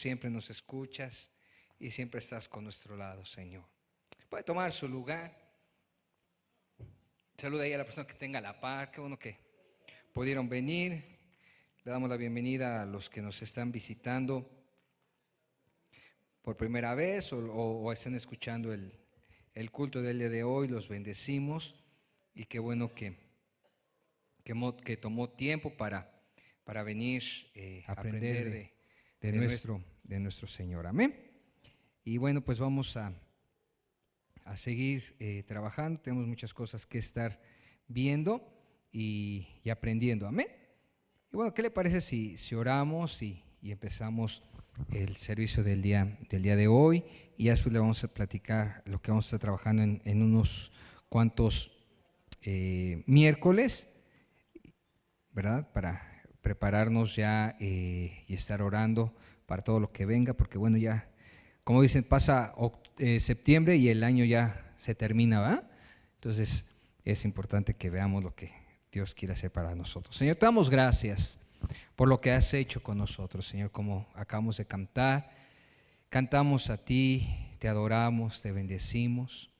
siempre nos escuchas y siempre estás con nuestro lado, Señor. Puede tomar su lugar. Saluda ahí a la persona que tenga la paz. Qué bueno que pudieron venir. Le damos la bienvenida a los que nos están visitando por primera vez o están escuchando el culto del día de hoy. Los bendecimos y qué bueno que tomó tiempo para venir a aprender de nuestro Señor. Amén. Y bueno, pues vamos a seguir trabajando. Tenemos muchas cosas que estar viendo y aprendiendo. Amén. Y bueno, ¿qué le parece si oramos y empezamos el servicio del día de hoy? Y después le vamos a platicar lo que vamos a estar trabajando en unos cuantos miércoles, ¿verdad? Para prepararnos ya y estar orando para todo lo que venga, porque bueno, ya, como dicen, pasa septiembre y el año ya se termina, ¿verdad? Entonces es importante que veamos lo que Dios quiere hacer para nosotros. Señor, te damos gracias por lo que has hecho con nosotros, Señor, como acabamos de cantar. Cantamos a ti, te adoramos, te bendecimos.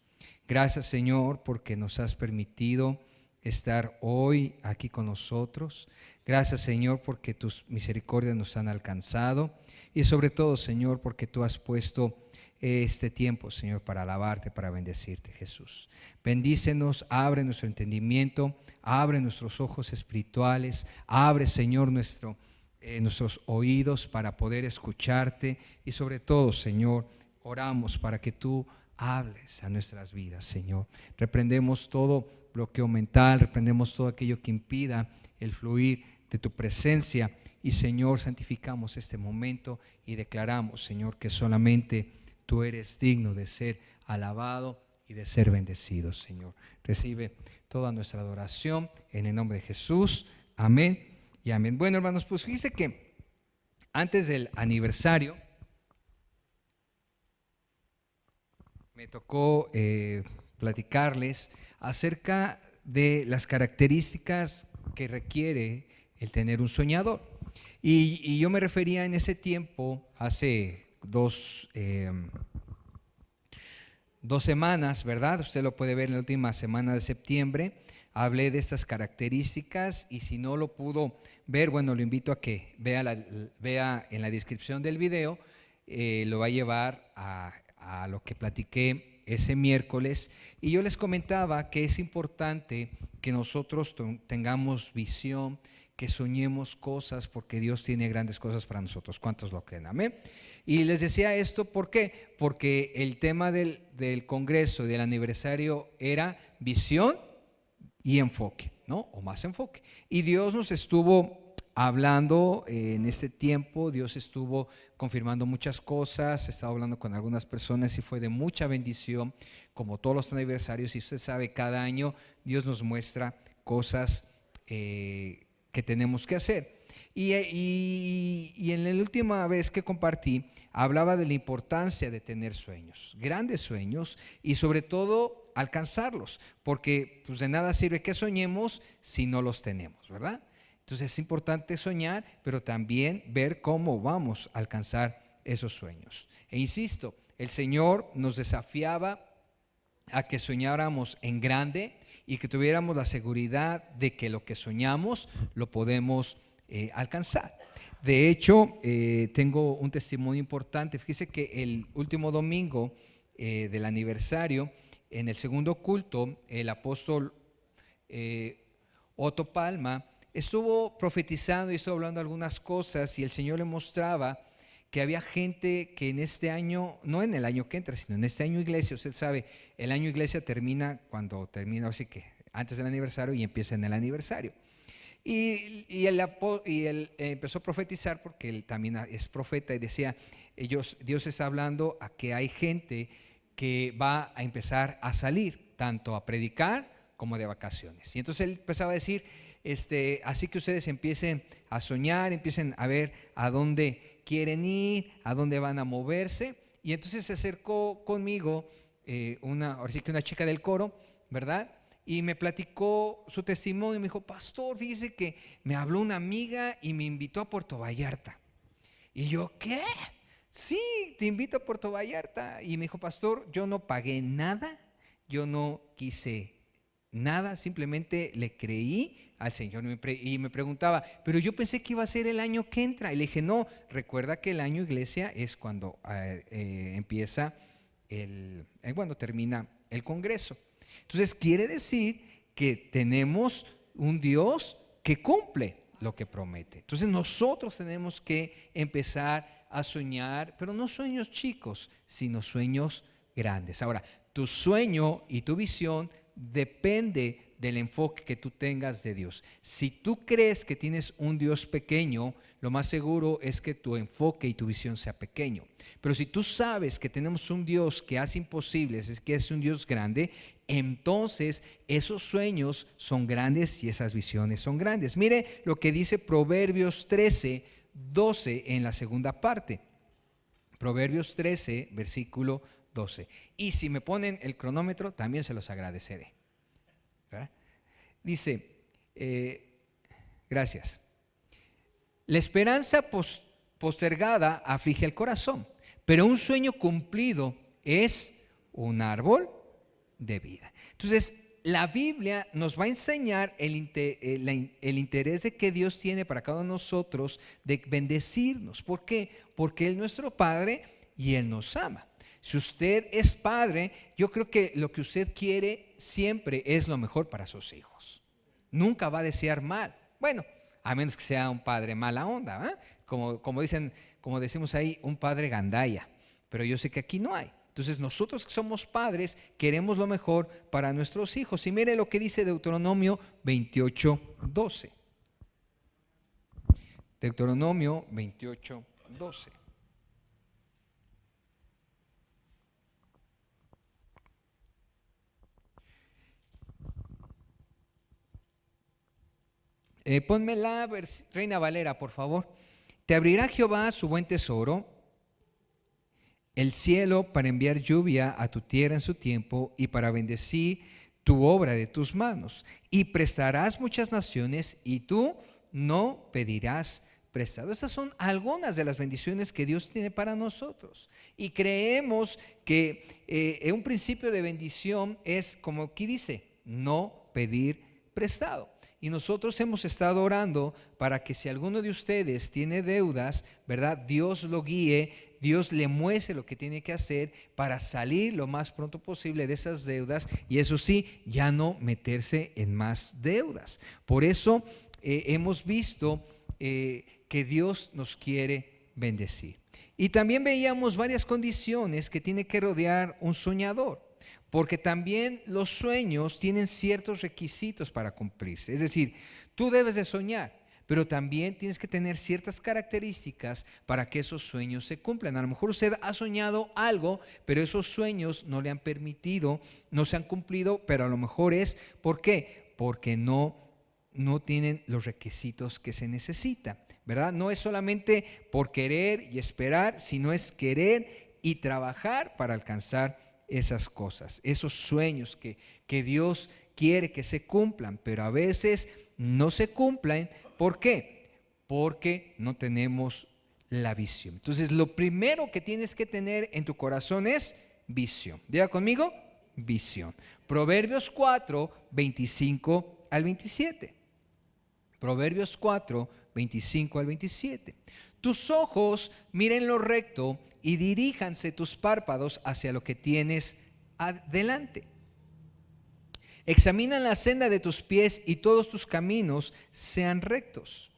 Gracias, Señor, porque nos has permitido estar hoy aquí con nosotros. Gracias, Señor, porque tus misericordias nos han alcanzado y sobre todo, Señor, porque tú has puesto este tiempo, Señor, para alabarte, para bendecirte, Jesús. Bendícenos, abre nuestro entendimiento, abre nuestros ojos espirituales, abre, Señor, nuestros oídos para poder escucharte y sobre todo, Señor, oramos para que tú hables a nuestras vidas, Señor. Reprendemos todo bloqueo mental, reprendemos todo aquello que impida el fluir de tu presencia y, Señor, santificamos este momento y declaramos, Señor, que solamente tú eres digno de ser alabado y de ser bendecido, Señor. Recibe toda nuestra adoración en el nombre de Jesús. Amén y amén. Bueno, hermanos, pues fíjense que antes del aniversario me tocó platicarles acerca de las características que requiere el tener un soñador. Y yo me refería en ese tiempo, hace dos semanas, ¿verdad? Usted lo puede ver en la última semana de septiembre. Hablé de estas características y si no lo pudo ver, bueno, lo invito a que vea en la descripción del video. Lo va a llevar a lo que platiqué ese miércoles y yo les comentaba que es importante que nosotros tengamos visión, que soñemos cosas porque Dios tiene grandes cosas para nosotros. ¿Cuántos lo creen? Amén. Y les decía esto, ¿por qué? Porque el tema del congreso, del aniversario era visión y enfoque, ¿no? O más enfoque. Y Dios nos estuvo hablando en este tiempo, Dios estuvo confirmando muchas cosas, estaba hablando con algunas personas y fue de mucha bendición, como todos los aniversarios. Y usted sabe, cada año Dios nos muestra cosas que tenemos que hacer. Y en la última vez que compartí, hablaba de la importancia de tener sueños, grandes sueños, y sobre todo alcanzarlos, porque pues de nada sirve que soñemos si no los tenemos, ¿verdad? Entonces es importante soñar, pero también ver cómo vamos a alcanzar esos sueños. E insisto, el Señor nos desafiaba a que soñáramos en grande y que tuviéramos la seguridad de que lo que soñamos lo podemos alcanzar. De hecho, tengo un testimonio importante. Fíjese que el último domingo del aniversario, en el segundo culto, el apóstol Otto Palma estuvo profetizando y estuvo hablando algunas cosas y el Señor le mostraba que había gente que en este año, no en el año que entra, sino en este año iglesia. Usted sabe, el año iglesia termina cuando termina, así que antes del aniversario y empieza en el aniversario. Y él empezó a profetizar porque él también es profeta y decía, Dios está hablando a que hay gente que va a empezar a salir, tanto a predicar como de vacaciones. Y entonces él empezaba a decir, así que ustedes empiecen a soñar, empiecen a ver a dónde quieren ir, a dónde van a moverse. Y entonces se acercó conmigo ahora sí que una chica del coro, ¿verdad? Y me platicó su testimonio y me dijo, pastor, fíjese que me habló una amiga y me invitó a Puerto Vallarta. Y yo, ¿qué? Sí, te invito a Puerto Vallarta. Y me dijo, pastor, yo no pagué nada, yo no quise nada, simplemente le creí al Señor. Y me preguntaba, pero yo pensé que iba a ser el año que entra. Y le dije, no, recuerda que el año iglesia es cuando empieza bueno, termina el Congreso. Entonces quiere decir que tenemos un Dios que cumple lo que promete. Entonces nosotros tenemos que empezar a soñar, pero no sueños chicos, sino sueños grandes. Ahora, tu sueño y tu visión depende del enfoque que tú tengas de Dios. Si tú crees que tienes un Dios pequeño, lo más seguro es que tu enfoque y tu visión sea pequeño. Pero si tú sabes que tenemos un Dios que hace imposibles, es que es un Dios grande, entonces esos sueños son grandes y esas visiones son grandes. Mire lo que dice Proverbios 13, 12 en la segunda parte. Proverbios 13, versículo 12. Y si me ponen el cronómetro, también se los agradeceré. ¿Verdad? Dice, gracias. La esperanza postergada aflige el corazón, pero un sueño cumplido es un árbol de vida. Entonces, la Biblia nos va a enseñar el interés de que Dios tiene para cada uno de nosotros de bendecirnos. ¿Por qué? Porque Él es nuestro Padre y Él nos ama. Si usted es padre, yo creo que lo que usted quiere siempre es lo mejor para sus hijos. Nunca va a desear mal. Bueno, a menos que sea un padre mala onda, ¿eh? Como decimos ahí, un padre gandaya. Pero yo sé que aquí no hay. Entonces nosotros que somos padres queremos lo mejor para nuestros hijos. Y mire lo que dice Deuteronomio 28, 12. Deuteronomio 28, 12. Ponme la Reina Valera, por favor. Te abrirá Jehová su buen tesoro, el cielo para enviar lluvia a tu tierra en su tiempo y para bendecir tu obra de tus manos. Y prestarás muchas naciones y tú no pedirás prestado. Estas son algunas de las bendiciones que Dios tiene para nosotros. Y creemos que un principio de bendición es, como aquí dice, no pedir prestado. Y nosotros hemos estado orando para que si alguno de ustedes tiene deudas, ¿verdad? Dios lo guíe, Dios le muestre lo que tiene que hacer para salir lo más pronto posible de esas deudas y eso sí, ya no meterse en más deudas. Por eso hemos visto que Dios nos quiere bendecir. Y también veíamos varias condiciones que tiene que rodear un soñador. Porque también los sueños tienen ciertos requisitos para cumplirse. Es decir, tú debes de soñar, pero también tienes que tener ciertas características para que esos sueños se cumplan. A lo mejor usted ha soñado algo, pero esos sueños no le han permitido, no se han cumplido, pero a lo mejor es, ¿por qué? Porque no tienen los requisitos que se necesitan, ¿verdad? No es solamente por querer y esperar, sino es querer y trabajar para alcanzar esas cosas, esos sueños que Dios quiere que se cumplan, pero a veces no se cumplen. ¿Por qué? Porque no tenemos la visión. Entonces, lo primero que tienes que tener en tu corazón es visión. Diga conmigo, visión. Proverbios 4, 25 al 27. Proverbios 4, 25 al 27. Tus ojos miren lo recto y diríjanse tus párpados hacia lo que tienes adelante. Examina la senda de tus pies y todos tus caminos sean rectos.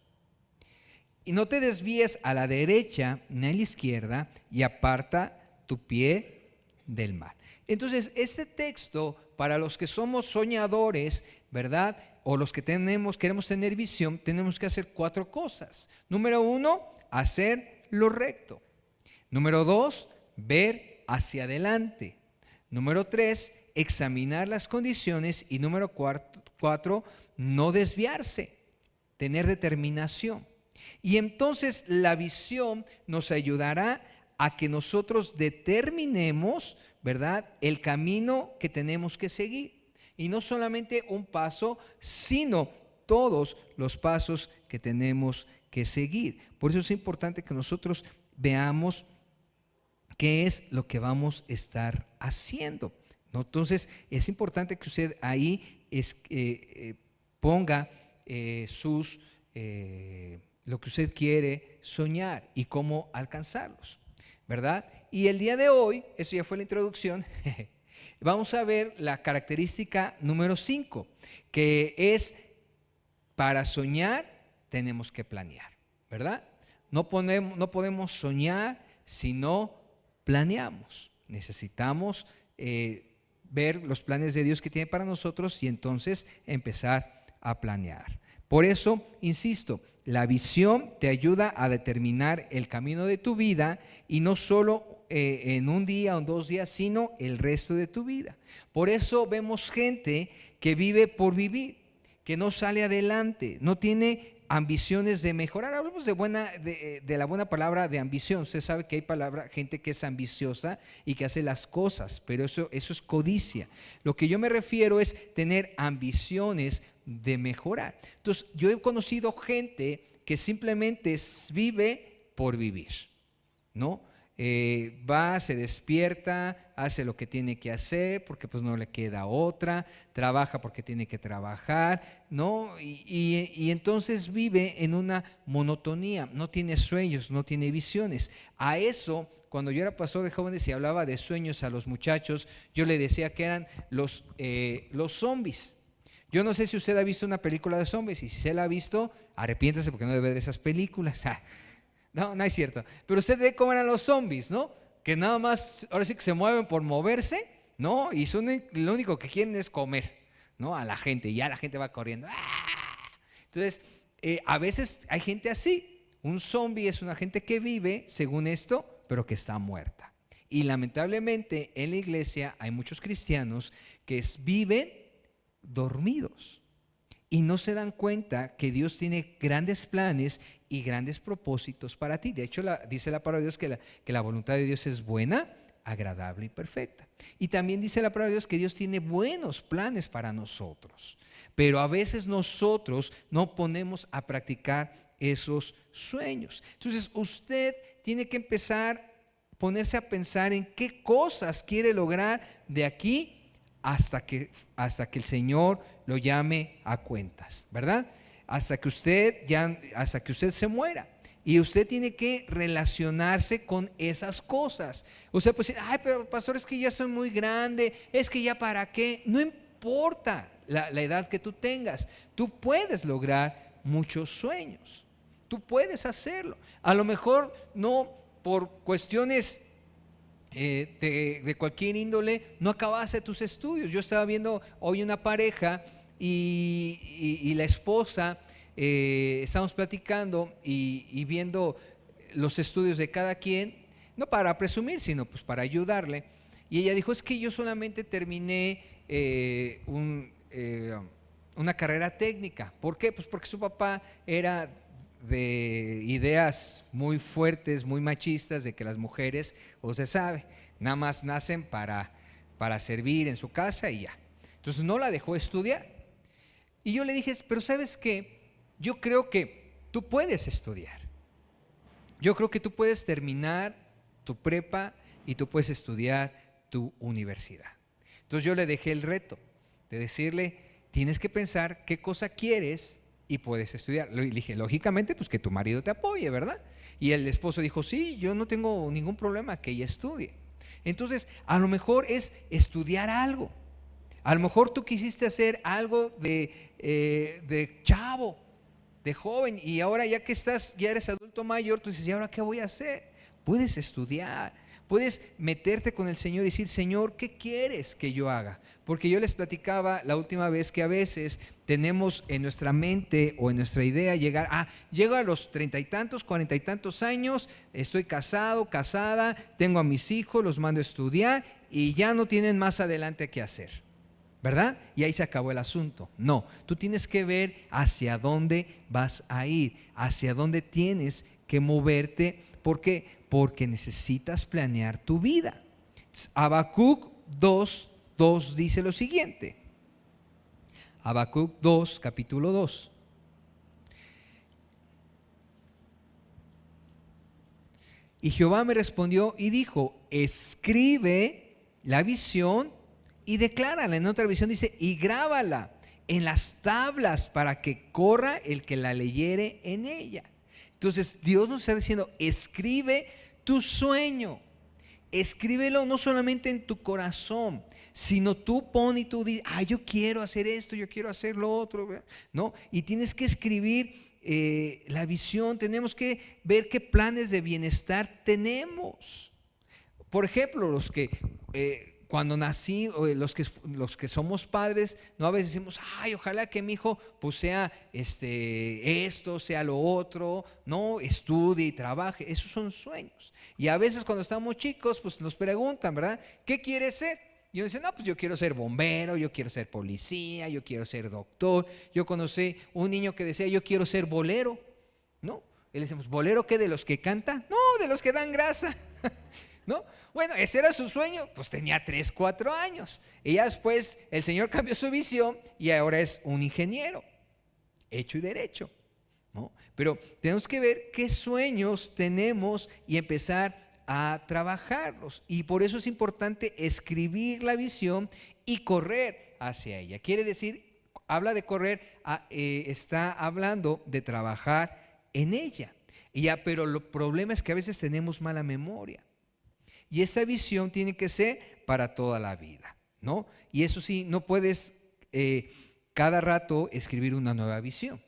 Y no te desvíes a la derecha ni a la izquierda y aparta tu pie del mal. Entonces, este texto, para los que somos soñadores, ¿verdad? O los que queremos tener visión, tenemos que hacer 4 cosas. Número 1, hacer lo recto. Número 2, ver hacia adelante. Número 3, examinar las condiciones. Y número 4, no desviarse, tener determinación. Y entonces la visión nos ayudará a que nosotros determinemos, ¿verdad?, el camino que tenemos que seguir. Y no solamente un paso, sino todos los pasos que tenemos que seguir. Por eso es importante que nosotros veamos qué es lo que vamos a estar haciendo, ¿no? Entonces, es importante que usted ahí ponga lo que usted quiere soñar y cómo alcanzarlos, ¿verdad? Y el día de hoy, eso ya fue la introducción, vamos a ver la característica número 5, que es: para soñar tenemos que planear, ¿verdad? No podemos soñar si no planeamos. Necesitamos ver los planes de Dios que tiene para nosotros y entonces empezar a planear. Por eso, insisto, la visión te ayuda a determinar el camino de tu vida, y no solo en un día o 2 días, sino el resto de tu vida. Por eso vemos gente que vive por vivir, que no sale adelante, no tiene ambiciones de mejorar. Hablamos de la buena palabra de ambición. Usted sabe que hay gente que es ambiciosa y que hace las cosas, pero eso es codicia. Lo que yo me refiero es tener ambiciones de mejorar. Entonces, yo he conocido gente que simplemente vive por vivir, ¿no? Va, se despierta, hace lo que tiene que hacer porque pues no le queda otra, trabaja porque tiene que trabajar, ¿no? Y entonces vive en una monotonía, no tiene sueños, no tiene visiones. A eso, cuando yo era pastor de jóvenes y hablaba de sueños a los muchachos, yo le decía que eran los zombies. Yo no sé si usted ha visto una película de zombies, y si se la ha visto, arrepiéntase porque no debe ver esas películas. No, no es cierto. Pero usted ve cómo eran los zombies, ¿no? Que nada más, ahora sí que se mueven por moverse, ¿no? Y lo único que quieren es comer, ¿no? A la gente, y ya la gente va corriendo. ¡Ah! Entonces, a veces hay gente así. Un zombie es una gente que vive, según esto, pero que está muerta. Y lamentablemente en la iglesia hay muchos cristianos que viven dormidos y no se dan cuenta que Dios tiene grandes planes y grandes propósitos para ti. De hecho, dice la palabra de Dios que la voluntad de Dios es buena, agradable y perfecta. Y también dice la palabra de Dios que Dios tiene buenos planes para nosotros, pero a veces nosotros no ponemos a practicar esos sueños. Entonces, usted tiene que ponerse a pensar en qué cosas quiere lograr de aquí hasta que el Señor lo llame a cuentas, ¿verdad? Hasta que usted se muera. Y usted tiene que relacionarse con esas cosas. Usted puede decir: ay, pero pastor, es que ya soy muy grande, es que ya para qué. No importa la edad que tú tengas, tú puedes lograr muchos sueños. Tú puedes hacerlo. A lo mejor no por cuestiones de cualquier índole, no acabaste tus estudios. Yo estaba viendo hoy una pareja y la esposa, estábamos platicando y viendo los estudios de cada quien, no para presumir, sino pues para ayudarle. Y ella dijo: es que yo solamente terminé una carrera técnica. ¿Por qué? Pues porque su papá era de ideas muy fuertes, muy machistas, de que las mujeres, usted sabe, nada más nacen para servir en su casa y ya. Entonces no la dejó estudiar. Y yo le dije: pero ¿sabes qué? Yo creo que tú puedes estudiar. Yo creo que tú puedes terminar tu prepa y tú puedes estudiar tu universidad. Entonces yo le dejé el reto de decirle: tienes que pensar qué cosa quieres y puedes estudiar. Le dije: lógicamente, pues que tu marido te apoye, ¿verdad? Y el esposo dijo: sí, yo no tengo ningún problema que ella estudie. Entonces, a lo mejor es estudiar algo. A lo mejor tú quisiste hacer algo de chavo, de joven, y ahora ya eres adulto mayor, tú dices: ¿y ahora qué voy a hacer? Puedes estudiar, puedes meterte con el Señor y decir: Señor, ¿qué quieres que yo haga? Porque yo les platicaba la última vez que a veces tenemos en nuestra mente o en nuestra idea llego a los 30 y tantos, 40 y tantos años, estoy casado, casada, tengo a mis hijos, los mando a estudiar y ya no tienen más adelante que hacer, ¿verdad? Y ahí se acabó el asunto. No, tú tienes que ver hacia dónde vas a ir, hacia dónde tienes que moverte. ¿Por qué? Porque necesitas planear tu vida. Habacuc 2:2 dice lo siguiente. Habacuc 2, capítulo 2. Y Jehová me respondió y dijo, escribe la visión y declárala. En otra visión dice, y grábala en las tablas para que corra el que la leyere en ella. Entonces Dios nos está diciendo, escribe tu sueño. Escríbelo no solamente en tu corazón, sino tú pon y tú dices, yo quiero hacer esto, yo quiero hacer lo otro, ¿no? Y tienes que escribir la visión, tenemos que ver qué planes de bienestar tenemos. Por ejemplo, los que cuando nací, los que somos padres, no a veces decimos, ojalá que mi hijo pues sea esto, sea lo otro, no, estudie y trabaje. Esos son sueños. Y a veces cuando estamos chicos, pues nos preguntan, ¿verdad? ¿Qué quieres ser? Y uno dice, no, pues yo quiero ser bombero, yo quiero ser policía, yo quiero ser doctor. Yo conocí un niño que decía, yo quiero ser bolero, ¿no? Y le decimos, ¿bolero qué? ¿De los que cantan? No, de los que dan grasa, ¿no? Bueno, ese era su sueño, pues tenía 3, 4 años. Y ya después el Señor cambió su visión y ahora es un ingeniero, hecho y derecho, ¿no? Pero tenemos que ver qué sueños tenemos y empezar a trabajarlos. Y por eso es importante escribir la visión y correr hacia ella. Quiere decir, habla de correr, está hablando de trabajar en ella. Pero el problema es que a veces tenemos mala memoria. Y esta visión tiene que ser para toda la vida, ¿no? Y eso sí, no puedes cada rato escribir una nueva visión.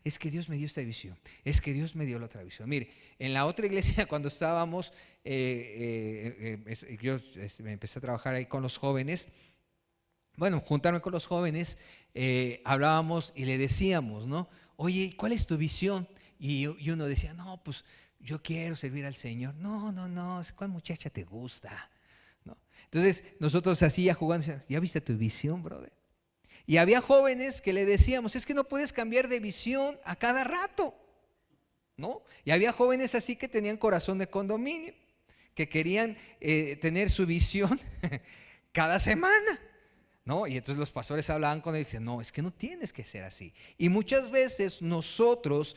Es que Dios me dio esta visión, es que Dios me dio la otra visión. Mire, en la otra iglesia cuando estábamos, yo me empecé a trabajar ahí con los jóvenes, bueno, juntarme con los jóvenes, hablábamos y le decíamos, ¿no? Oye, ¿cuál es tu visión? Y uno decía, no, pues yo quiero servir al Señor. No, ¿cuál muchacha te gusta? ¿No? Entonces nosotros así ya jugando, ¿ya viste tu visión, brother? Y había jóvenes que le decíamos, es que no puedes cambiar de visión a cada rato, ¿no? Y había jóvenes así que tenían corazón de condominio, que querían tener su visión cada semana, ¿no? Y entonces los pastores hablaban con él y decían, no, es que no tienes que ser así. Y muchas veces nosotros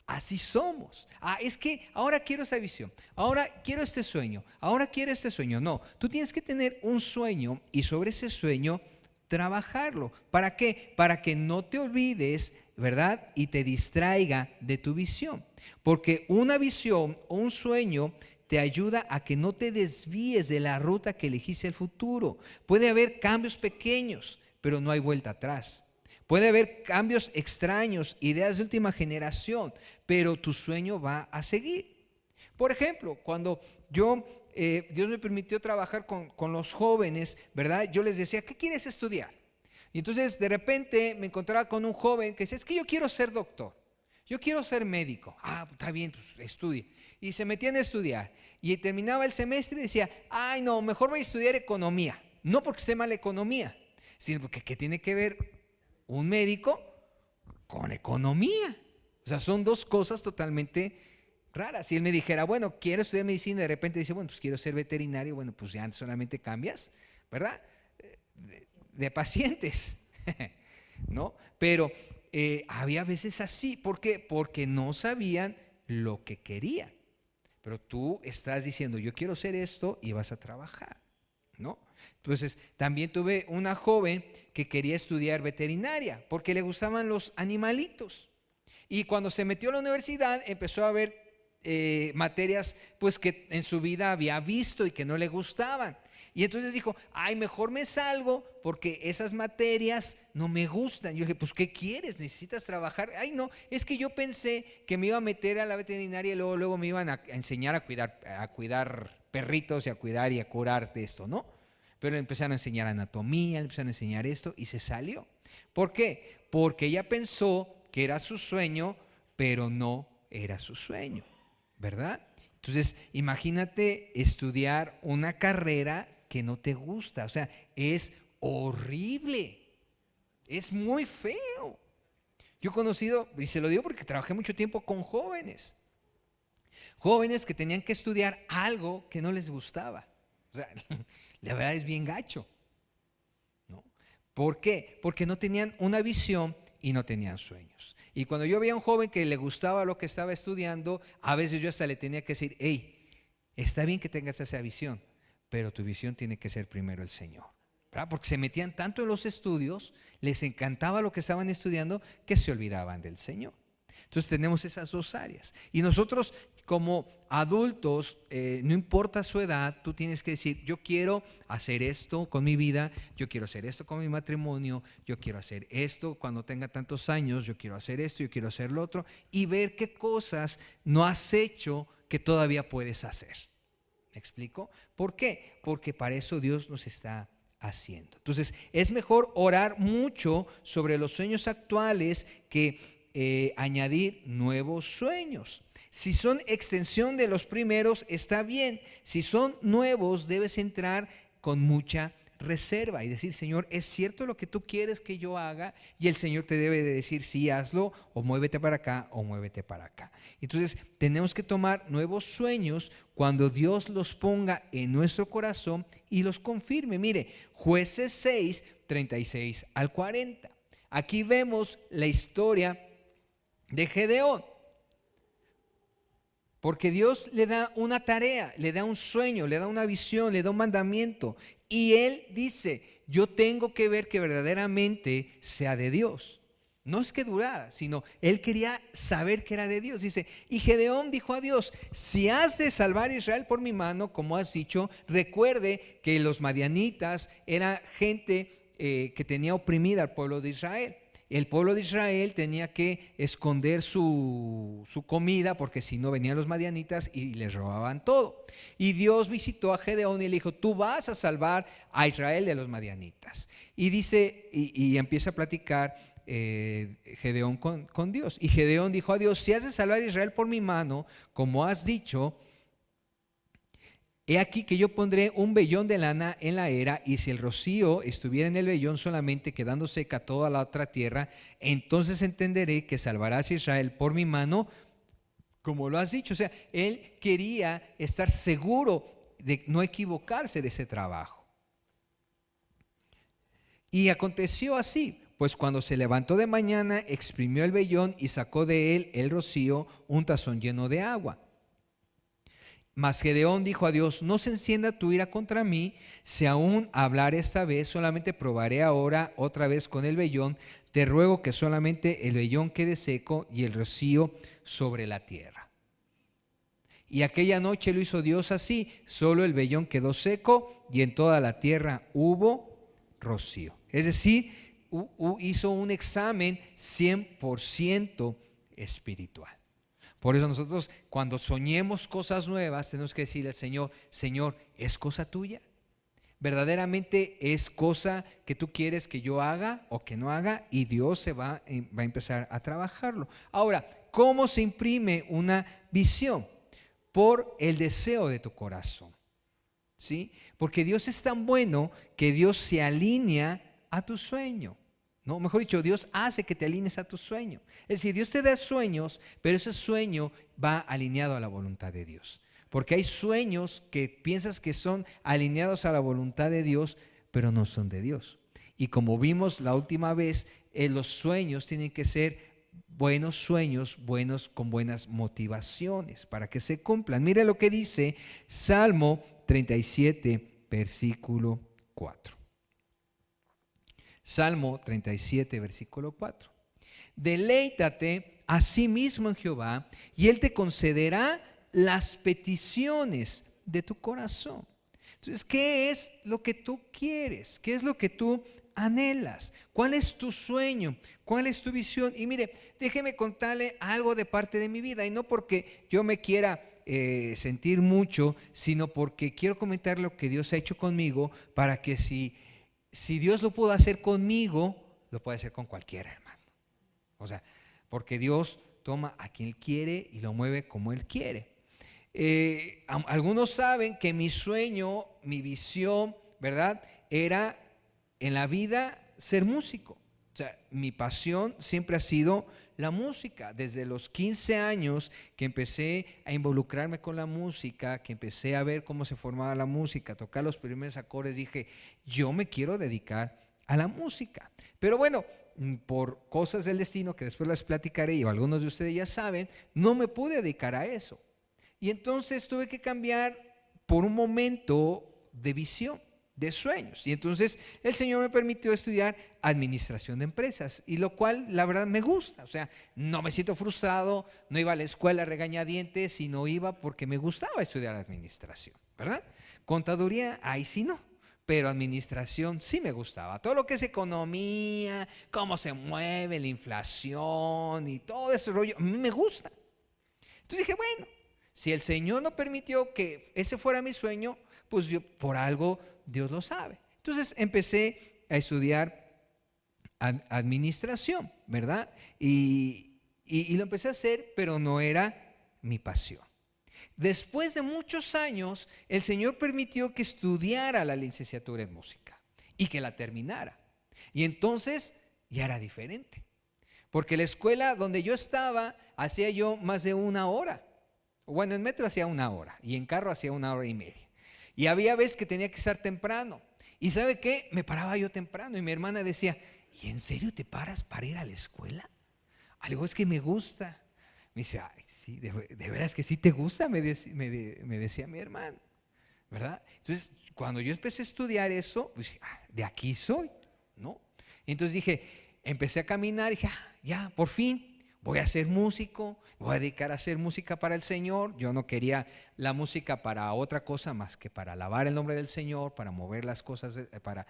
así somos. Es que ahora quiero esa visión, ahora quiero este sueño, ahora quiero este sueño. No, tú tienes que tener un sueño y sobre ese sueño trabajarlo. ¿Para qué? Para que no te olvides, ¿verdad? Y te distraiga de tu visión. Porque una visión o un sueño te ayuda a que no te desvíes de la ruta que elegiste el futuro. Puede haber cambios pequeños, pero no hay vuelta atrás. Puede haber cambios extraños, ideas de última generación, pero tu sueño va a seguir. Por ejemplo, cuando Dios me permitió trabajar con los jóvenes, ¿verdad? Yo les decía, ¿qué quieres estudiar? Y entonces de repente me encontraba con un joven que decía, es que yo quiero ser doctor, yo quiero ser médico. Está bien, pues estudie. Y se metían a estudiar. Y terminaba el semestre y decía, no, mejor voy a estudiar economía. No porque esté mal economía, sino porque ¿qué tiene que ver un médico con economía? O sea, son dos cosas totalmente raras. Si él me dijera, bueno, quiero estudiar medicina, de repente dice, bueno, pues quiero ser veterinario, bueno, pues ya solamente cambias, ¿verdad? De pacientes, ¿no? Pero había veces así. ¿Por qué? Porque no sabían lo que querían. Pero tú estás diciendo, yo quiero hacer esto y vas a trabajar, ¿no? Entonces, también tuve una joven que quería estudiar veterinaria porque le gustaban los animalitos. Y cuando se metió a la universidad empezó a ver materias pues que en su vida había visto y que no le gustaban. Y entonces dijo, mejor me salgo porque esas materias no me gustan. Yo dije, pues ¿qué quieres? ¿Necesitas trabajar? No, es que yo pensé que me iba a meter a la veterinaria y luego me iban a enseñar a cuidar perritos y a cuidar y a curar de esto, ¿no? Pero le empezaron a enseñar anatomía, le empezaron a enseñar esto y se salió. ¿Por qué? Porque ella pensó que era su sueño, pero no era su sueño, ¿verdad? Entonces, imagínate estudiar una carrera que no te gusta, o sea, es horrible, es muy feo. Yo he conocido, y se lo digo porque trabajé mucho tiempo con jóvenes que tenían que estudiar algo que no les gustaba. O sea, la verdad es bien gacho, ¿no? ¿Por qué? Porque no tenían una visión y no tenían sueños. Y cuando yo veía a un joven que le gustaba lo que estaba estudiando, a veces yo hasta le tenía que decir, hey, Está bien que tengas esa visión, pero tu visión tiene que ser primero el Señor, ¿verdad? Porque se metían tanto en los estudios, les encantaba lo que estaban estudiando, que se olvidaban del Señor. Entonces tenemos esas dos áreas. Y nosotros como adultos, no importa su edad, tú tienes que decir, yo quiero hacer esto con mi vida, yo quiero hacer esto con mi matrimonio, yo quiero hacer esto cuando tenga tantos años, yo quiero hacer esto, yo quiero hacer lo otro, y ver qué cosas no has hecho que todavía puedes hacer. ¿Me explico? ¿Por qué? Porque para eso Dios nos está haciendo. Entonces es mejor orar mucho sobre los sueños actuales que añadir nuevos sueños. Si son extensión de los primeros, está bien. Si son nuevos, debes entrar con mucha reserva y decir, Señor, ¿es cierto lo que tú quieres que yo haga? Y el Señor te debe de decir, sí, hazlo, o muévete para acá, o muévete para acá. Entonces, tenemos que tomar nuevos sueños cuando Dios los ponga en nuestro corazón y los confirme. Mire, Jueces 6, 36 al 40. Aquí vemos la historia de Gedeón, porque Dios le da una tarea, le da un sueño, le da una visión, le da un mandamiento, y él dice, yo tengo que ver que verdaderamente sea de Dios. No es que durara, sino él quería saber que era de Dios. Dice, y Gedeón dijo a Dios, si has de salvar a Israel por mi mano, como has dicho, recuerde que los madianitas eran gente que tenía oprimida al pueblo de Israel. El pueblo de Israel tenía que esconder su comida, porque si no venían los madianitas y les robaban todo. Y Dios visitó a Gedeón y le dijo, tú vas a salvar a Israel de los madianitas. Y dice, y empieza a platicar Gedeón con Dios. Y Gedeón dijo a Dios, si has de salvar a Israel por mi mano, como has dicho, he aquí que yo pondré un vellón de lana en la era, y si el rocío estuviera en el vellón solamente, quedando seca toda la otra tierra, entonces entenderé que salvarás a Israel por mi mano, como lo has dicho. O sea, él quería estar seguro de no equivocarse de ese trabajo. Y aconteció así, pues cuando se levantó de mañana, exprimió el vellón y sacó de él el rocío, un tazón lleno de agua. Mas Gedeón dijo a Dios, no se encienda tu ira contra mí, si aún hablar esta vez, solamente probaré ahora otra vez con el vellón. Te ruego que solamente el vellón quede seco y el rocío sobre la tierra. Y aquella noche lo hizo Dios así, solo el vellón quedó seco y en toda la tierra hubo rocío. Es decir, hizo un examen 100% espiritual. Por eso nosotros cuando soñemos cosas nuevas tenemos que decirle al Señor, Señor, ¿es cosa tuya? ¿Verdaderamente es cosa que tú quieres que yo haga o que no haga? Y Dios va a empezar a trabajarlo. Ahora, ¿cómo se imprime una visión? Por el deseo de tu corazón, ¿sí? Porque Dios es tan bueno que Dios se alinea a tu sueño. No, mejor dicho, Dios hace que te alinees a tu sueño. Es decir, Dios te da sueños, pero ese sueño va alineado a la voluntad de Dios. Porque hay sueños que piensas que son alineados a la voluntad de Dios, pero no son de Dios. Y como vimos la última vez, los sueños tienen que ser buenos sueños, buenos con buenas motivaciones para que se cumplan. Mira lo que dice Salmo 37, versículo 4. Salmo 37, versículo 4. Deleítate a sí mismo en Jehová, y Él te concederá las peticiones de tu corazón. Entonces, ¿qué es lo que tú quieres? ¿Qué es lo que tú anhelas? ¿Cuál es tu sueño? ¿Cuál es tu visión? Y mire, déjeme contarle algo de parte de mi vida, y no porque yo me quiera sentir mucho, sino porque quiero comentar lo que Dios ha hecho conmigo, para que si Dios lo pudo hacer conmigo, lo puede hacer con cualquiera, hermano. O sea, porque Dios toma a quien Él quiere y lo mueve como Él quiere. Algunos saben que mi sueño, mi visión, ¿verdad?, era en la vida ser músico. O sea, mi pasión siempre ha sido la música. Desde los 15 años que empecé a involucrarme con la música, que empecé a ver cómo se formaba la música, a tocar los primeros acordes, dije, yo me quiero dedicar a la música. Pero bueno, por cosas del destino que después las platicaré y algunos de ustedes ya saben, no me pude dedicar a eso. Y entonces tuve que cambiar por un momento de visión, de sueños. Y entonces el Señor me permitió estudiar administración de empresas, y lo cual la verdad me gusta. O sea, no me siento frustrado, no iba a la escuela a regañadientes, sino iba porque me gustaba estudiar administración, ¿verdad? Contaduría, ahí sí no. Pero administración sí me gustaba. Todo lo que es economía, cómo se mueve la inflación y todo ese rollo, a mí me gusta. Entonces dije, bueno, si el Señor no permitió que ese fuera mi sueño, pues yo, por algo Dios lo sabe. Entonces empecé a estudiar administración, ¿verdad? Y lo empecé a hacer, pero no era mi pasión. Después de muchos años, el Señor permitió que estudiara la licenciatura en música y que la terminara. Y entonces ya era diferente, porque la escuela donde yo estaba hacía yo más de 1 hora. Bueno, en metro hacía 1 hora y en carro hacía 1 hora y media. Y había veces que tenía que estar temprano. ¿Y sabe qué? Me paraba yo temprano y mi hermana decía, ¿y en serio te paras para ir a la escuela? Algo es que me gusta. Me dice, ay, sí, de veras que sí te gusta, me decía mi hermana, ¿verdad? Entonces, cuando yo empecé a estudiar eso, pues, de aquí soy, ¿no? Entonces dije, empecé a caminar y dije, ya, por fin. Voy a ser músico, voy a dedicar a hacer música para el Señor. Yo no quería la música para otra cosa más que para alabar el nombre del Señor, para mover las cosas, para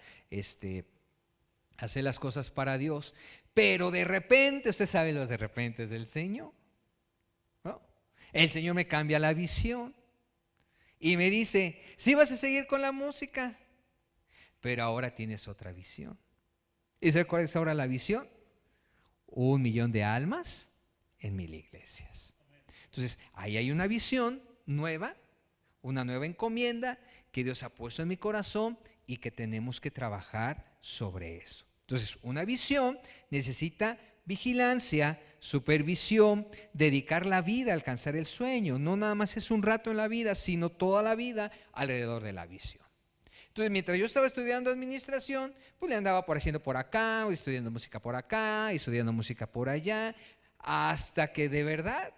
hacer las cosas para Dios. Pero de repente, usted sabe los de repente del Señor, ¿no? El Señor me cambia la visión y me dice, sí vas a seguir con la música, pero ahora tienes otra visión. ¿Y sabe cuál es ahora la visión? 1 millón de almas en 1000 iglesias. Entonces, ahí hay una visión nueva, una nueva encomienda que Dios ha puesto en mi corazón y que tenemos que trabajar sobre eso. Entonces, una visión necesita vigilancia, supervisión, dedicar la vida a alcanzar el sueño. No nada más es un rato en la vida, sino toda la vida alrededor de la visión. Entonces, mientras yo estaba estudiando administración, pues le andaba haciendo por acá, estudiando música por acá, estudiando música por allá, hasta que de verdad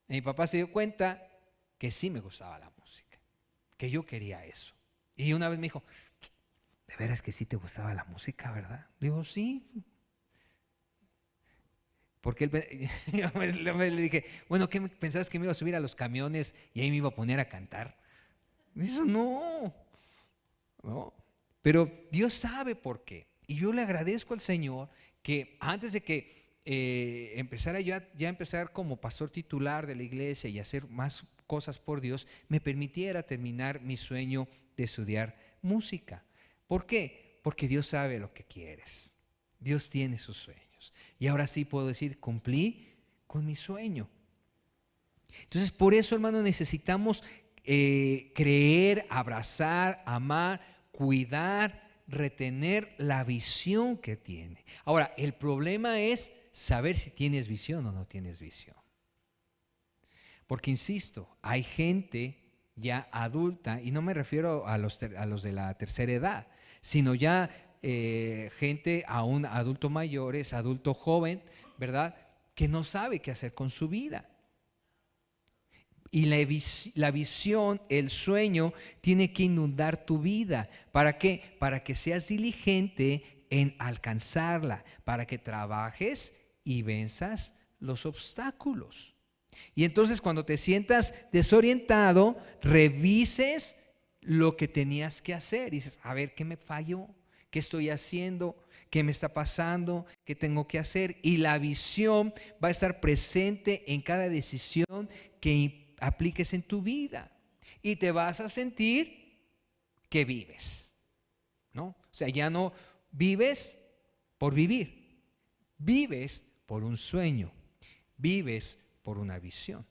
mi papá se dio cuenta que sí me gustaba la música, que yo quería eso. Y una vez me dijo, ¿de veras que sí te gustaba la música, verdad? Digo, sí. Porque yo le dije, bueno, ¿qué pensabas que me iba a subir a los camiones y ahí me iba a poner a cantar? Eso no. ¿No? Pero Dios sabe por qué. Y yo le agradezco al Señor que antes de que empezara ya a empezar como pastor titular de la iglesia y hacer más cosas por Dios, me permitiera terminar mi sueño de estudiar música. ¿Por qué? Porque Dios sabe lo que quieres. Dios tiene sus sueños. Y ahora sí puedo decir, cumplí con mi sueño. Entonces, por eso, hermano, necesitamos creer, abrazar, amar, cuidar, retener la visión que tiene. Ahora, el problema es saber si tienes visión o no tienes visión. Porque, insisto, hay gente ya adulta, y no me refiero a los de la tercera edad, sino ya gente aún adulto mayores, adulto joven, ¿verdad? Que no sabe qué hacer con su vida. Y la visión, el sueño, tiene que inundar tu vida. ¿Para qué? Para que seas diligente en alcanzarla, para que trabajes y venzas los obstáculos. Y entonces cuando te sientas desorientado, revises lo que tenías que hacer. Y dices, a ver, ¿qué me falló? ¿Qué estoy haciendo? ¿Qué me está pasando? ¿Qué tengo que hacer? Y la visión va a estar presente en cada decisión que apliques en tu vida y te vas a sentir que vives, ¿no? O sea, ya no vives por vivir, vives por un sueño, vives por una visión,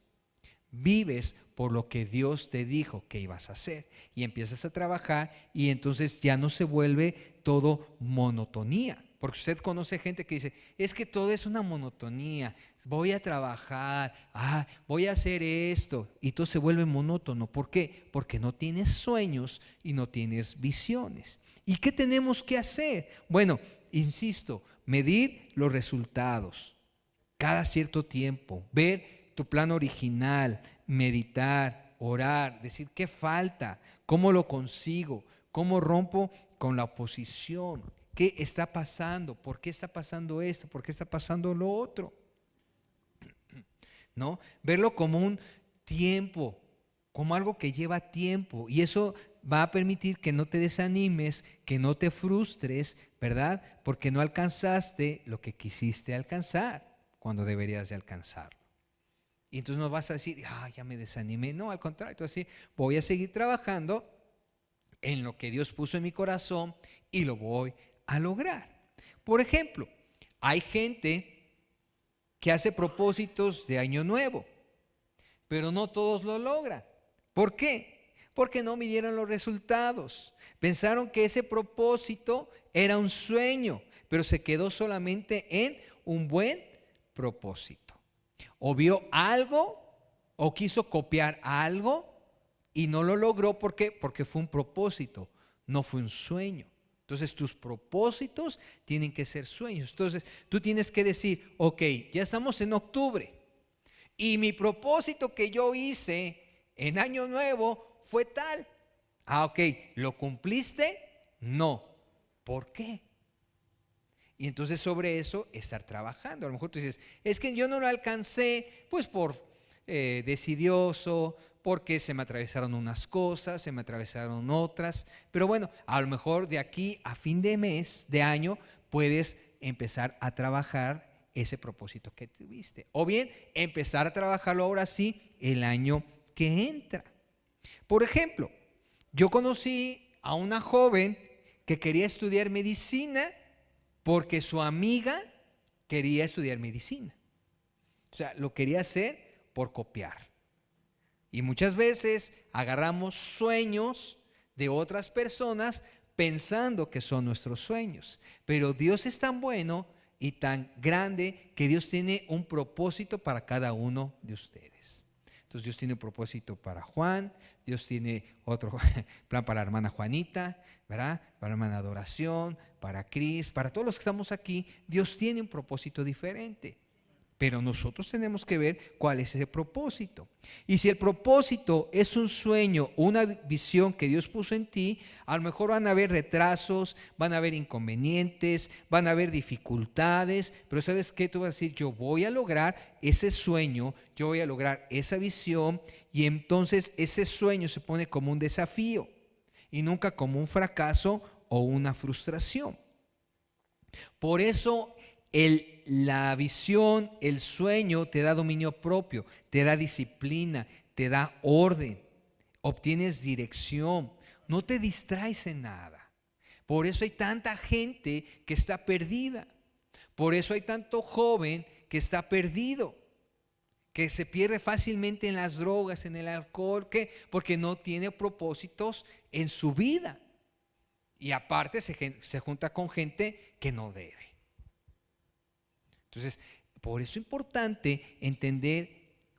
vives por lo que Dios te dijo que ibas a hacer y empiezas a trabajar y entonces ya no se vuelve todo monotonía. Porque usted conoce gente que dice, es que todo es una monotonía, voy a trabajar, voy a hacer esto, y todo se vuelve monótono. ¿Por qué? Porque no tienes sueños y no tienes visiones. ¿Y qué tenemos que hacer? Bueno, insisto, medir los resultados cada cierto tiempo, ver tu plan original, meditar, orar, decir qué falta, cómo lo consigo, cómo rompo con la oposición, qué está pasando, por qué está pasando esto, por qué está pasando lo otro. ¿No? Verlo como un tiempo, como algo que lleva tiempo, y eso va a permitir que no te desanimes, que no te frustres, ¿verdad? Porque no alcanzaste lo que quisiste alcanzar cuando deberías de alcanzarlo. Y entonces no vas a decir, ya me desanimé. No, al contrario, tú así, voy a seguir trabajando en lo que Dios puso en mi corazón y lo voy a lograr. Por ejemplo, hay gente que hace propósitos de año nuevo, pero no todos lo logran. ¿Por qué? Porque no midieron los resultados. Pensaron que ese propósito era un sueño, pero se quedó solamente en un buen propósito. O vio algo o quiso copiar algo y no lo logró. ¿Por qué? Porque fue un propósito, no fue un sueño. Entonces tus propósitos tienen que ser sueños. Entonces tú tienes que decir, ok, ya estamos en octubre y mi propósito que yo hice en Año Nuevo fue tal. Ok, ¿lo cumpliste? No. ¿Por qué? Y entonces sobre eso estar trabajando. A lo mejor tú dices, es que yo no lo alcancé pues por decidioso, porque se me atravesaron unas cosas, se me atravesaron otras, pero bueno, a lo mejor de aquí a fin de mes, de año, puedes empezar a trabajar ese propósito que tuviste, o bien empezar a trabajarlo ahora sí el año que entra. Por ejemplo, yo conocí a una joven que quería estudiar medicina porque su amiga quería estudiar medicina. O sea, lo quería hacer por copiar. Y muchas veces agarramos sueños de otras personas pensando que son nuestros sueños. Pero Dios es tan bueno y tan grande que Dios tiene un propósito para cada uno de ustedes. Entonces Dios tiene un propósito para Juan, Dios tiene otro plan para la hermana Juanita, ¿verdad? Para la hermana Adoración, para Cris, para todos los que estamos aquí. Dios tiene un propósito diferente. Pero nosotros tenemos que ver cuál es ese propósito. Y si el propósito es un sueño, una visión que Dios puso en ti, a lo mejor van a haber retrasos, van a haber inconvenientes, van a haber dificultades, pero ¿sabes qué? Tú vas a decir, yo voy a lograr ese sueño, yo voy a lograr esa visión, y entonces ese sueño se pone como un desafío y nunca como un fracaso o una frustración. Por eso la visión, el sueño te da dominio propio, te da disciplina, te da orden, obtienes dirección, no te distraes en nada. Por eso hay tanta gente que está perdida, por eso hay tanto joven que está perdido, que se pierde fácilmente en las drogas, en el alcohol, ¿qué? Porque no tiene propósitos en su vida y aparte se junta con gente que no debe. Entonces, por eso es importante entender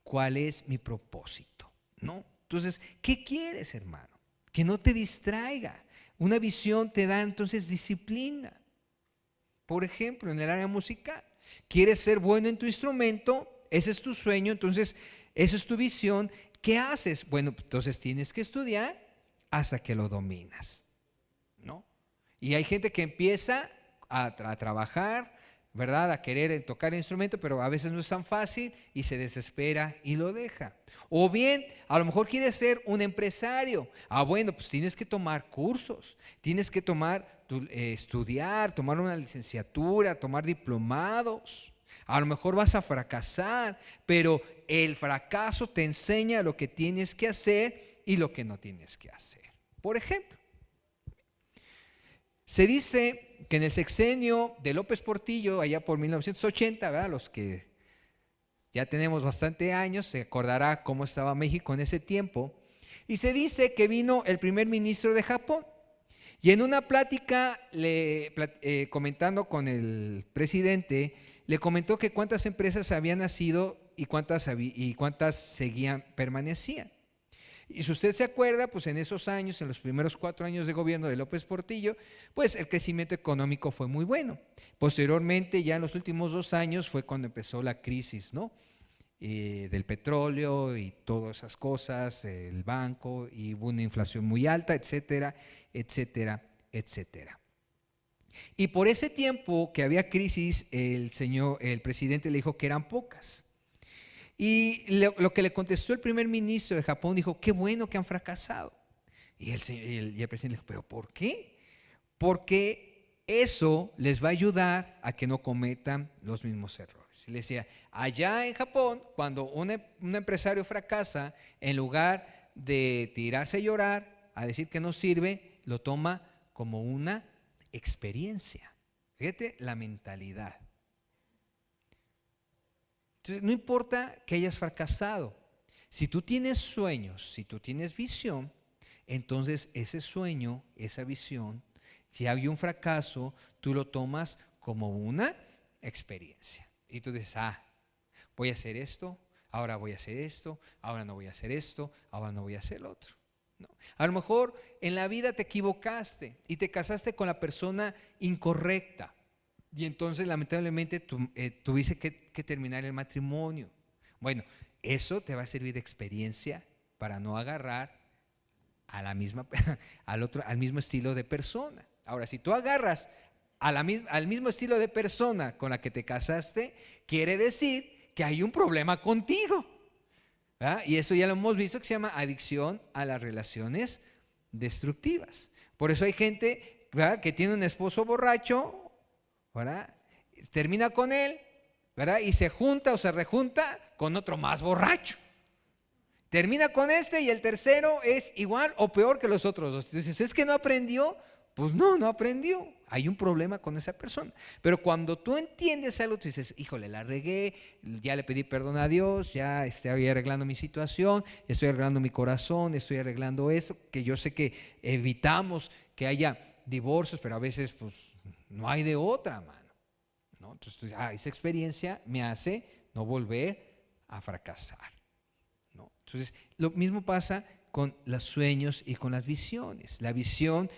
cuál es mi propósito, ¿no? Entonces, ¿qué quieres, hermano? Que no te distraiga. Una visión te da entonces disciplina. Por ejemplo, en el área musical, ¿quieres ser bueno en tu instrumento? Ese es tu sueño, entonces, esa es tu visión. ¿Qué haces? Bueno, entonces tienes que estudiar hasta que lo dominas, ¿no? Y hay gente que empieza a trabajar, ¿verdad? A querer tocar el instrumento, pero a veces no es tan fácil y se desespera y lo deja. O bien, a lo mejor quieres ser un empresario. Bueno, pues tienes que tomar cursos, tienes que estudiar, tomar una licenciatura, tomar diplomados. A lo mejor vas a fracasar, pero el fracaso te enseña lo que tienes que hacer y lo que no tienes que hacer. Por ejemplo, se dice que en el sexenio de López Portillo, allá por 1980, ¿verdad? Los que ya tenemos bastante años, se acordará cómo estaba México en ese tiempo, y se dice que vino el primer ministro de Japón, y en una plática, comentando con el presidente, le comentó que cuántas empresas habían nacido y cuántas permanecían. Y si usted se acuerda, pues en esos años, en los primeros 4 años de gobierno de López Portillo, pues el crecimiento económico fue muy bueno. Posteriormente, ya en los últimos 2 años, fue cuando empezó la crisis, ¿no? del petróleo y todas esas cosas, el banco, y hubo una inflación muy alta, etcétera, etcétera, etcétera. Y por ese tiempo que había crisis, el presidente le dijo que eran pocas. Y lo que le contestó el primer ministro de Japón, dijo: qué bueno que han fracasado. Y el presidente dijo: ¿pero por qué? Porque eso les va a ayudar a que no cometan los mismos errores. Y le decía: allá en Japón, cuando un empresario fracasa, en lugar de tirarse a llorar, a decir que no sirve, lo toma como una experiencia. Fíjate la mentalidad. Entonces, no importa que hayas fracasado. Si tú tienes sueños, si tú tienes visión, entonces ese sueño, esa visión, si hay un fracaso, tú lo tomas como una experiencia. Y tú dices: voy a hacer esto, ahora voy a hacer esto, ahora no voy a hacer esto, ahora no voy a hacer lo otro. No. A lo mejor en la vida te equivocaste y te casaste con la persona incorrecta. Y entonces lamentablemente tuviste que terminar el matrimonio. Bueno, eso te va a servir de experiencia para no agarrar al mismo estilo de persona. Ahora, si tú agarras al mismo estilo de persona con la que te casaste, quiere decir que hay un problema contigo. ¿Verdad? Y eso ya lo hemos visto, que se llama adicción a las relaciones destructivas. Por eso hay gente, ¿verdad?, que tiene un esposo borracho, ¿verdad?, termina con él, ¿verdad?, y se junta o se rejunta con otro más borracho. Termina con este y el tercero es igual o peor que los otros dos. Entonces, ¿es que no aprendió? Pues no aprendió. Hay un problema con esa persona. Pero cuando tú entiendes algo, tú dices: híjole, la regué, ya le pedí perdón a Dios, ya estoy arreglando mi situación, estoy arreglando mi corazón, estoy arreglando eso, que yo sé que evitamos que haya divorcios, pero a veces pues no hay de otra, mano, ¿no? Entonces, esa experiencia me hace no volver a fracasar, ¿no? Entonces, lo mismo pasa con los sueños y con las visiones. La visión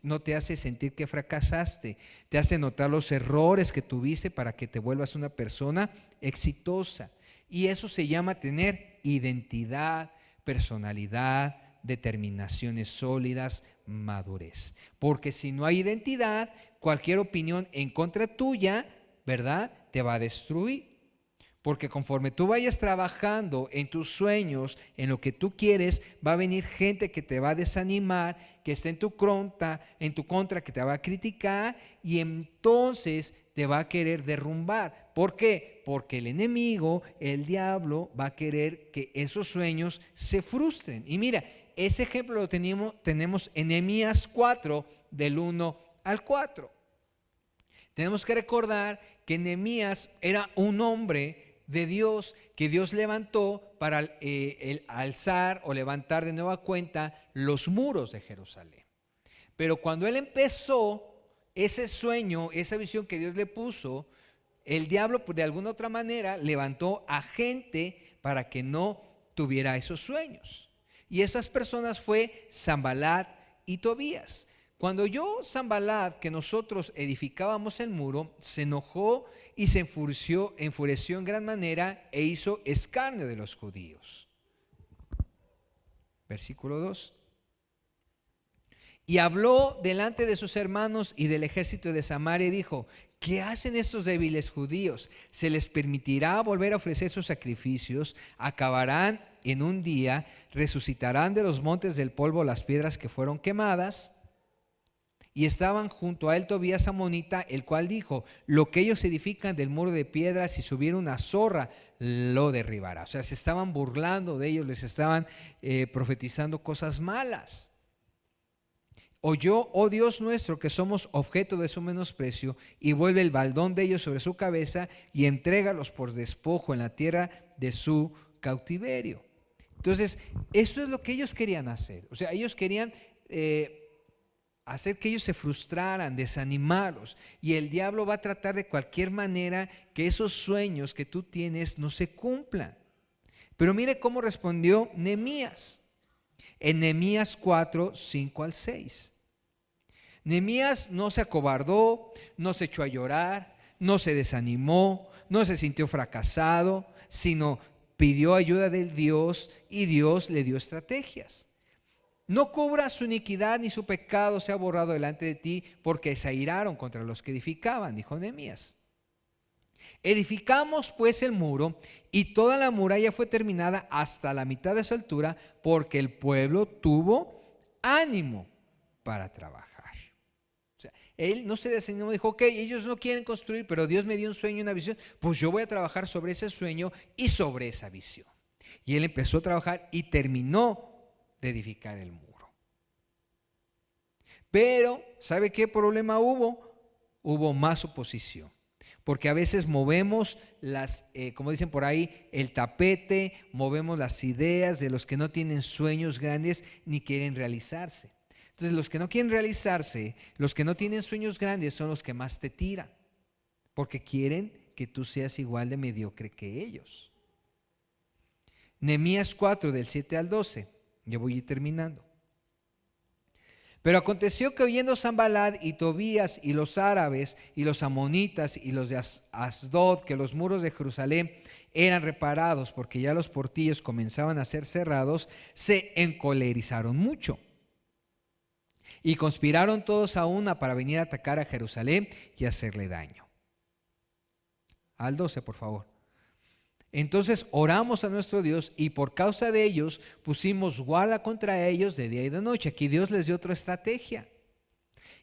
no te hace sentir que fracasaste, te hace notar los errores que tuviste para que te vuelvas una persona exitosa. Y eso se llama tener identidad, personalidad, determinaciones sólidas, madurez. Porque si no hay identidad, cualquier opinión en contra tuya, ¿verdad?, te va a destruir. Porque conforme tú vayas trabajando en tus sueños, en lo que tú quieres, va a venir gente que te va a desanimar, que está en tu contra, que te va a criticar, y entonces te va a querer derrumbar. ¿Por qué? Porque el enemigo, el diablo, va a querer que esos sueños se frustren. Y mira, ese ejemplo lo tenemos en Nehemías 4, del 1 al 4. Tenemos que recordar que Nehemías era un hombre de Dios, que Dios levantó para el alzar o levantar de nueva cuenta los muros de Jerusalén. Pero cuando él empezó ese sueño, esa visión que Dios le puso, el diablo, pues, de alguna otra manera levantó a gente para que no tuviera esos sueños. Y esas personas fue Sanbalat y Tobías. Cuando oyó Sanbalat que nosotros edificábamos el muro, se enojó y se enfureció en gran manera e hizo escarnio de los judíos. Versículo 2. Y habló delante de sus hermanos y del ejército de Samaria y dijo: ¿qué hacen estos débiles judíos? ¿Se les permitirá volver a ofrecer sus sacrificios? ¿Acabarán en un día? ¿Resucitarán de los montes del polvo las piedras que fueron quemadas? Y estaban junto a él Tobías amonita, el cual dijo: lo que ellos edifican del muro de piedras, si subiera una zorra, lo derribará. O sea, se estaban burlando de ellos, les estaban profetizando cosas malas. Oyó, oh Dios nuestro, que somos objeto de su menosprecio, y vuelve el baldón de ellos sobre su cabeza y entrégalos por despojo en la tierra de su cautiverio. Entonces, eso es lo que ellos querían hacer. O sea, ellos querían hacer que ellos se frustraran, desanimarlos, y el diablo va a tratar de cualquier manera que esos sueños que tú tienes no se cumplan. Pero mire cómo respondió Nehemías en Nehemías 4, 5 al 6. Nehemías no se acobardó, no se echó a llorar, no se desanimó, no se sintió fracasado, sino pidió ayuda de Dios y Dios le dio estrategias. No cubra su iniquidad ni su pecado sea borrado delante de ti, porque se airaron contra los que edificaban, dijo Nehemías. Edificamos pues el muro y toda la muralla fue terminada hasta la mitad de su altura, porque el pueblo tuvo ánimo para trabajar. O sea, él no se desanimó, dijo, ok, ellos no quieren construir, pero Dios me dio un sueño y una visión, pues yo voy a trabajar sobre ese sueño y sobre esa visión. Y él empezó a trabajar y terminó de edificar el muro. Pero, ¿sabe qué problema hubo? Hubo más oposición. Porque a veces movemos como dicen por ahí, el tapete, movemos las ideas de los que no tienen sueños grandes ni quieren realizarse. Entonces, los que no quieren realizarse, los que no tienen sueños grandes son los que más te tiran, porque quieren que tú seas igual de mediocre que ellos. Nehemías 4, del 7 al 12. Ya voy a ir terminando. Pero aconteció que oyendo Sanballat y Tobías y los árabes y los amonitas y los de Asdod que los muros de Jerusalén eran reparados porque ya los portillos comenzaban a ser cerrados, se encolerizaron mucho. Y conspiraron todos a una para venir a atacar a Jerusalén y hacerle daño. Al 12, por favor. Entonces oramos a nuestro Dios y por causa de ellos pusimos guarda contra ellos de día y de noche. Aquí Dios les dio otra estrategia.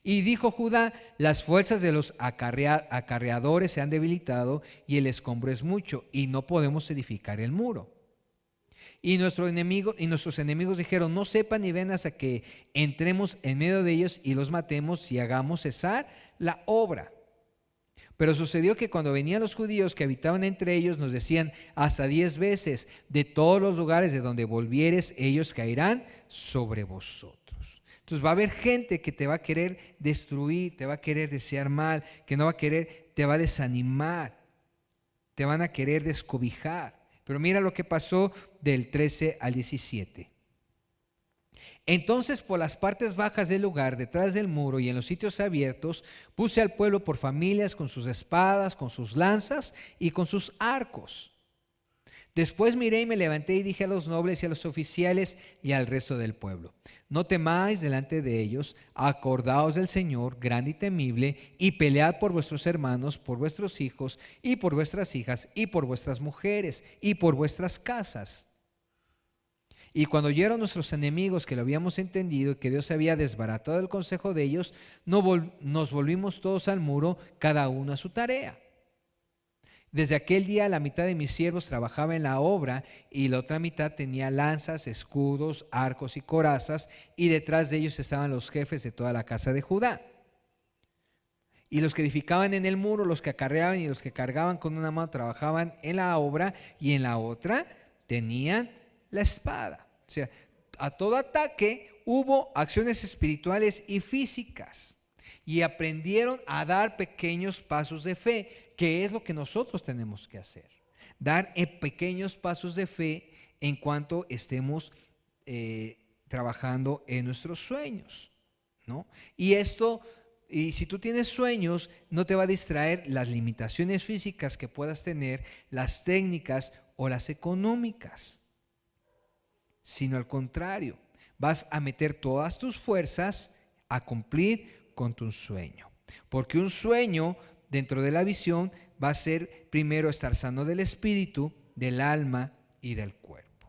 Y dijo Judá, las fuerzas de los acarreadores se han debilitado y el escombro es mucho y no podemos edificar el muro. Y nuestros enemigos dijeron, no sepan ni ven hasta que entremos en medio de ellos y los matemos y hagamos cesar la obra. Pero sucedió que cuando venían los judíos que habitaban entre ellos, nos decían hasta 10 veces, de todos los lugares de donde volvieres, ellos caerán sobre vosotros. Entonces va a haber gente que te va a querer destruir, te va a querer desear mal, que no va a querer, te va a desanimar, te van a querer descobijar. Pero mira lo que pasó del 13 al 17. Entonces por las partes bajas del lugar, detrás del muro y en los sitios abiertos, puse al pueblo por familias con sus espadas, con sus lanzas y con sus arcos. Después miré y me levanté y dije a los nobles y a los oficiales y al resto del pueblo, no temáis delante de ellos, acordaos del Señor, grande y temible, y pelead por vuestros hermanos, por vuestros hijos y por vuestras hijas y por vuestras mujeres y por vuestras casas. Y cuando oyeron nuestros enemigos que lo habíamos entendido y que Dios había desbaratado el consejo de ellos, nos volvimos todos al muro, cada uno a su tarea. Desde aquel día la mitad de mis siervos trabajaba en la obra y la otra mitad tenía lanzas, escudos, arcos y corazas, y detrás de ellos estaban los jefes de toda la casa de Judá. Y los que edificaban en el muro, los que acarreaban y los que cargaban con una mano trabajaban en la obra y en la otra tenían la espada. O sea, a todo ataque hubo acciones espirituales y físicas y aprendieron a dar pequeños pasos de fe, que es lo que nosotros tenemos que hacer. Dar pequeños pasos de fe en cuanto estemos trabajando en nuestros sueños, ¿no? Y si tú tienes sueños, no te va a distraer las limitaciones físicas que puedas tener, las técnicas o las económicas, sino al contrario, vas a meter todas tus fuerzas a cumplir con tu sueño. Porque un sueño dentro de la visión va a ser primero estar sano del espíritu, del alma y del cuerpo.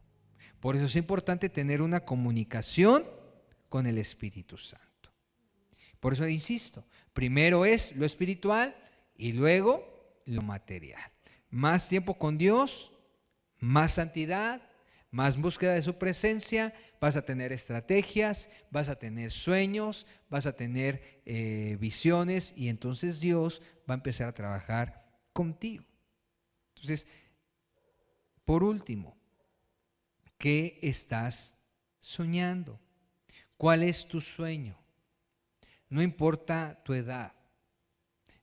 Por eso es importante tener una comunicación con el Espíritu Santo. Por eso insisto, primero es lo espiritual y luego lo material. Más tiempo con Dios, más santidad, más búsqueda de su presencia, vas a tener estrategias, vas a tener sueños, vas a tener visiones, y entonces Dios va a empezar a trabajar contigo. Entonces, por último, ¿qué estás soñando? ¿Cuál es tu sueño? No importa tu edad.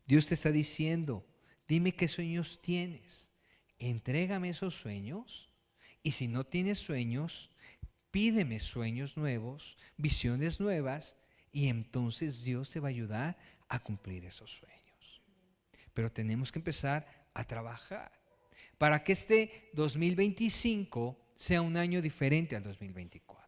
Dios te está diciendo, dime qué sueños tienes. Entrégame esos sueños. Y si no tienes sueños, pídeme sueños nuevos, visiones nuevas, y entonces Dios te va a ayudar a cumplir esos sueños. Pero tenemos que empezar a trabajar. para que este 2025 sea un año diferente al 2024.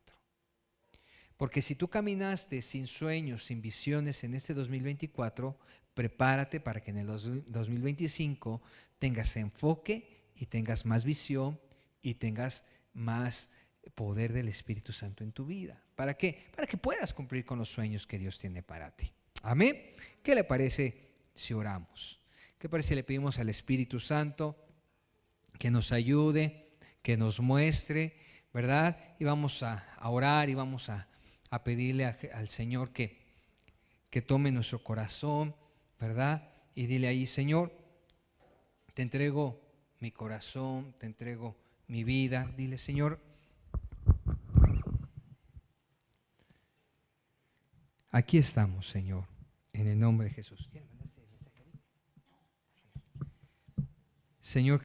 Porque si tú caminaste sin sueños, sin visiones en este 2024, prepárate para que en el 2025 tengas enfoque y tengas más visión y tengas más poder del Espíritu Santo en tu vida. ¿Para qué? Para que puedas cumplir con los sueños que Dios tiene para ti. Amén. ¿Qué le parece si oramos? ¿Qué parece si le pedimos al Espíritu Santo que nos ayude, que nos muestre, ¿verdad? Y vamos a orar y vamos a pedirle al Señor que tome nuestro corazón, ¿verdad? Y dile ahí, Señor, te entrego mi corazón, te entrego mi vida. Dile, Señor, aquí estamos, Señor, en el nombre de Jesús. Señor,